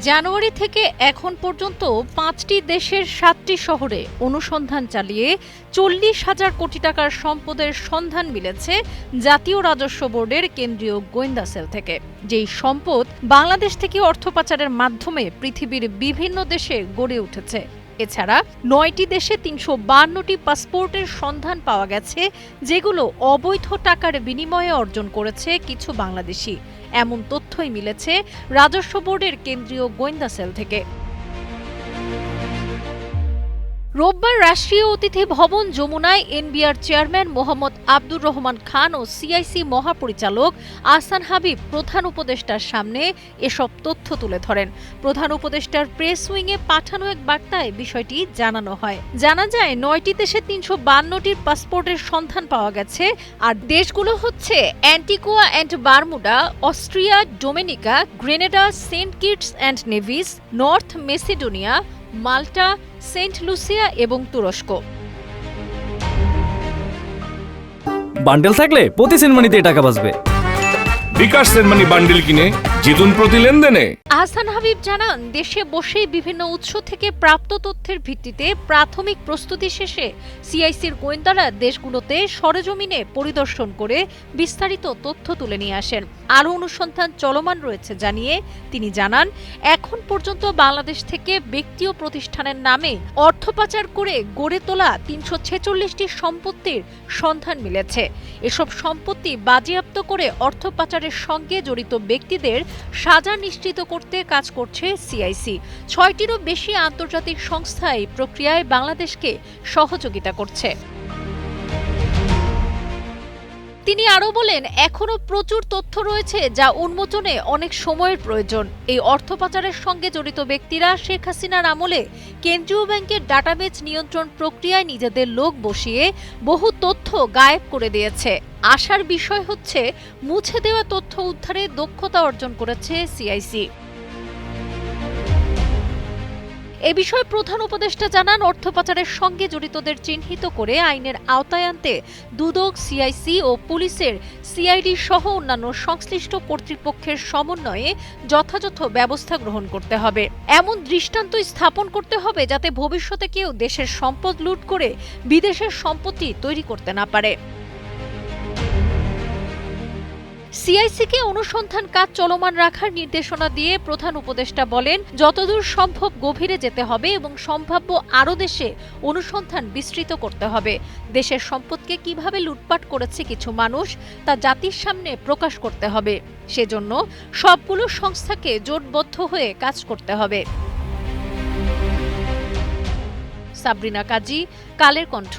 জানুয়ারি থেকে এখন পর্যন্ত ৫টি দেশের ৭টি শহরে অনুসন্ধান চালিয়ে ৪০,০০০ কোটি টাকার সম্পদের সন্ধান মিলেছে জাতীয় রাজস্ব বোর্ডের কেন্দ্রীয় গোয়েন্দা সেল থেকে। যেই সম্পদ বাংলাদেশ থেকে অর্থ পাচারের মাধ্যমে পৃথিবীর বিভিন্ন দেশে গড়ে উঠেছে। এছাড়া ৯টি দেশে ৩৫২টি পাসপোর্টের সন্ধান পাওয়া গেছে, যেগুলো অবৈধ টাকার বিনিময়ে অর্জন করেছে কিছু বাংলাদেশি। এমন তথ্যই মিলেছে রাজস্ব বোর্ডের কেন্দ্রীয় গোয়েন্দা সেল থেকে। রোববার রাষ্ট্রীয় অতিথি ভবন যমুনায় এনবিআর চেয়ারম্যান মোহাম্মদ আব্দুর রহমান খান ও সিআইসি মহাপরিচালক আহসান হাবিব প্রধান উপদেষ্টার সামনে এসব তথ্য তুলে ধরেন। প্রধান উপদেষ্টার প্রেস উইংয়ে পাঠানো এক বার্তায় বিষয়টি জানানো হয়। জানা যায় ৯টি দেশে ৩৫২টির পাসপোর্টের সন্ধান পাওয়া গেছে। আর দেশগুলো হচ্ছে Antigua and Barbuda, Austria, Dominica, Grenada, Saint Kitts and Nevis, North Macedonia, Malta, Saint Lucia এবং তুরস্ক। বান্ডেল থাকলে প্রতি সেনমানিতে টাকা বাঁচবে। বিকাশ সেনমানি বান্ডেল কিনে জিতুন প্রতি লেনদেনে। আহসান হাবিব জানান, দেশে বসেই বিভিন্ন উৎস থেকে প্রাপ্ত তথ্যের ভিত্তিতে প্রাথমিক প্রস্তুতি শেষে সিআইসির গোয়েন্দারা দেশগুলোতে সরেজমিনে পরিদর্শন করে বিস্তারিত তথ্য তুলে নিয়ে আসেন। আরও অনুসন্ধান চলমান রয়েছে জানিয়ে তিনি জানান, এখন পর্যন্ত বাংলাদেশ থেকে ব্যক্তি ও প্রতিষ্ঠানের নামে অর্থ পাচার করে গড়ে তোলা ৩৪৬টি সম্পত্তির সন্ধান মিলেছে। এসব সম্পত্তি বাজেয়াপ্ত করে অর্থ পাচারের সঙ্গে জড়িত ব্যক্তিদের সাজা নিশ্চিত করতে কাজ করছে সিআইসি। ৬টিরও বেশি আন্তর্জাতিক সংস্থা এই প্রক্রিয়ায় বাংলাদেশকে সহযোগিতা করছে। তিনি আরও বলেন, এখনও প্রচুর তথ্য রয়েছে যা উন্মোচনে অনেক সময়ের প্রয়োজন। এই অর্থ পাচারের সঙ্গে জড়িত ব্যক্তিরা শেখ হাসিনার আমলে কেন্দ্রীয় ব্যাংকের ডাটাবেজ নিয়ন্ত্রণ প্রক্রিয়ায় নিজেদের লোক বসিয়ে বহু তথ্য গায়েব করে দিয়েছে। আশার বিষয় হচ্ছে, মুছে দেওয়া তথ্য উদ্ধারে দক্ষতা অর্জন করেছে সিআইসি। এ বিষয়ে প্রধান উপদেষ্টা জানান, অর্থ পাচারের সঙ্গে জড়িতদের চিহ্নিত করে আইনের আওতায় আনতে দুদক, সিআইসি ও পুলিশের সিআইডি সহ অন্যান্য সংশ্লিষ্ট কর্তৃপক্ষের সমন্বয়ে যথাযথ ব্যবস্থা গ্রহণ করতে হবে। এমন দৃষ্টান্ত স্থাপন করতে হবে যাতে ভবিষ্যতে কেউ দেশের সম্পদ লুট করে বিদেশের সম্পত্তি তৈরি করতে না পারে। সিআইসিকে অনুসন্ধান কাজ চলমান রাখার নির্দেশনা দিয়ে প্রধান উপদেষ্টা বলেন, যতদূর সম্ভব গভীরে যেতে হবে এবং সম্ভাব্য আরও দেশে অনুসন্ধান বিস্তৃত করতে হবে। দেশের সম্পদকে কিভাবে লুটপাট করেছে কিছু মানুষ তা জাতির সামনে প্রকাশ করতে হবে। সেজন্য সবগুলো সংস্থাকে জোটবদ্ধ হয়ে কাজ করতে হবে। সাবরিনা কাজী, কালের কণ্ঠ।